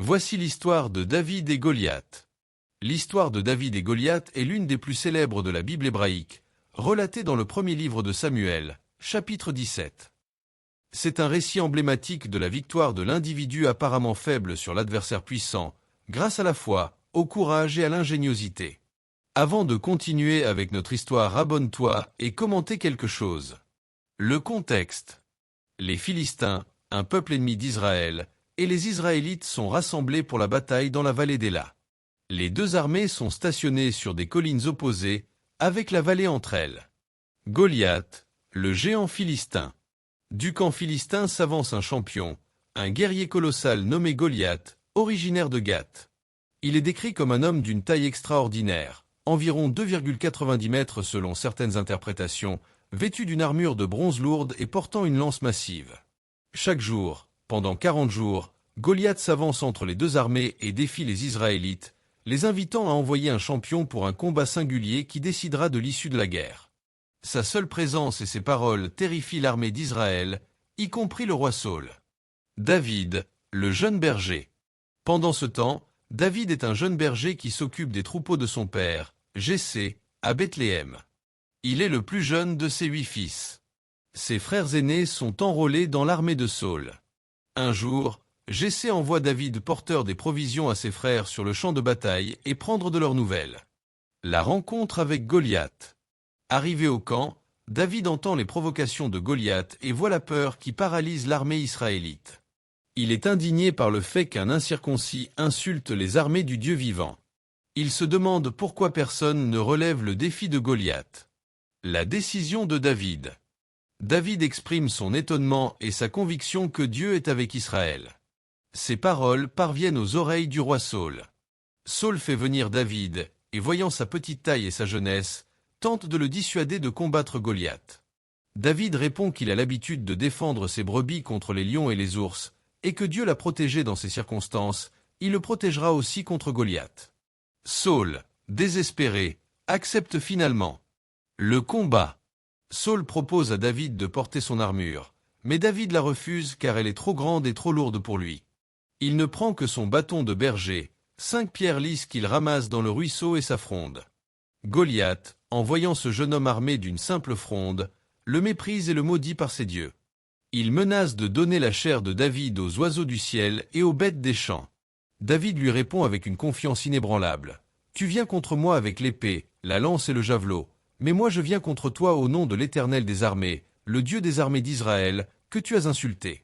Voici l'histoire de David et Goliath. L'histoire de David et Goliath est l'une des plus célèbres de la Bible hébraïque, relatée dans le premier livre de Samuel, chapitre 17. C'est un récit emblématique de la victoire de l'individu apparemment faible sur l'adversaire puissant, grâce à la foi, au courage et à l'ingéniosité. Avant de continuer avec notre histoire, abonne-toi et commentez quelque chose. Le contexte. Les Philistins, un peuple ennemi d'Israël, et les Israélites sont rassemblés pour la bataille dans la vallée d'Éla. Les deux armées sont stationnées sur des collines opposées, avec la vallée entre elles. Goliath, le géant philistin. Du camp philistin s'avance un champion, un guerrier colossal nommé Goliath, originaire de Gath. Il est décrit comme un homme d'une taille extraordinaire, environ 2,90 mètres selon certaines interprétations, vêtu d'une armure de bronze lourde et portant une lance massive. Chaque jour, pendant 40 jours, Goliath s'avance entre les deux armées et défie les Israélites, les invitant à envoyer un champion pour un combat singulier qui décidera de l'issue de la guerre. Sa seule présence et ses paroles terrifient l'armée d'Israël, y compris le roi Saül. David, le jeune berger. Pendant ce temps, David est un jeune berger qui s'occupe des troupeaux de son père, Jessé, à Bethléem. Il est le plus jeune de ses 8 fils. Ses frères aînés sont enrôlés dans l'armée de Saül. Un jour, Jessé envoie David porteur des provisions à ses frères sur le champ de bataille et prendre de leurs nouvelles. La rencontre avec Goliath. Arrivé au camp, David entend les provocations de Goliath et voit la peur qui paralyse l'armée israélite. Il est indigné par le fait qu'un incirconcis insulte les armées du Dieu vivant. Il se demande pourquoi personne ne relève le défi de Goliath. La décision de David. David exprime son étonnement et sa conviction que Dieu est avec Israël. Ces paroles parviennent aux oreilles du roi Saül. Saül fait venir David, et voyant sa petite taille et sa jeunesse, tente de le dissuader de combattre Goliath. David répond qu'il a l'habitude de défendre ses brebis contre les lions et les ours, et que Dieu l'a protégé dans ces circonstances, il le protégera aussi contre Goliath. Saül, désespéré, accepte finalement. Le combat. Saül propose à David de porter son armure, mais David la refuse car elle est trop grande et trop lourde pour lui. Il ne prend que son bâton de berger, 5 pierres lisses qu'il ramasse dans le ruisseau et sa fronde. Goliath, en voyant ce jeune homme armé d'une simple fronde, le méprise et le maudit par ses dieux. Il menace de donner la chair de David aux oiseaux du ciel et aux bêtes des champs. David lui répond avec une confiance inébranlable. « Tu viens contre moi avec l'épée, la lance et le javelot. Mais moi je viens contre toi au nom de l'Éternel des armées, le Dieu des armées d'Israël, que tu as insulté.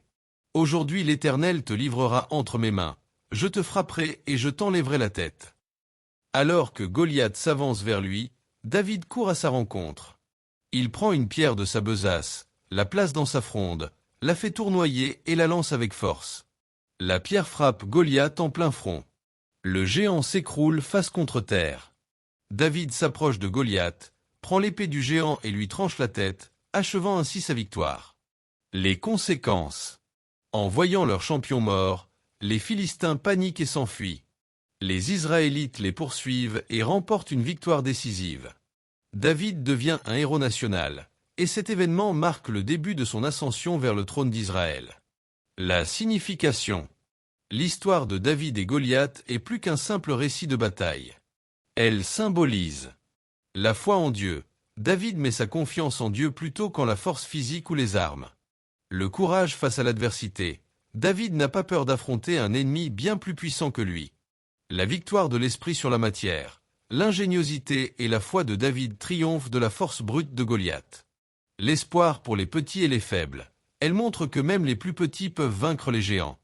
Aujourd'hui l'Éternel te livrera entre mes mains, je te frapperai et je t'enlèverai la tête. » Alors que Goliath s'avance vers lui, David court à sa rencontre. Il prend une pierre de sa besace, la place dans sa fronde, la fait tournoyer et la lance avec force. La pierre frappe Goliath en plein front. Le géant s'écroule face contre terre. David s'approche de Goliath, prend l'épée du géant et lui tranche la tête, achevant ainsi sa victoire. Les conséquences. En voyant leur champion mort, les Philistins paniquent et s'enfuient. Les Israélites les poursuivent et remportent une victoire décisive. David devient un héros national, et cet événement marque le début de son ascension vers le trône d'Israël. La signification. L'histoire de David et Goliath est plus qu'un simple récit de bataille. Elle symbolise la foi en Dieu. David met sa confiance en Dieu plutôt qu'en la force physique ou les armes. Le courage face à l'adversité. David n'a pas peur d'affronter un ennemi bien plus puissant que lui. La victoire de l'esprit sur la matière. L'ingéniosité et la foi de David triomphent de la force brute de Goliath. L'espoir pour les petits et les faibles. Elle montre que même les plus petits peuvent vaincre les géants.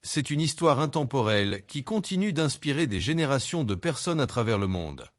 C'est une histoire intemporelle qui continue d'inspirer des générations de personnes à travers le monde.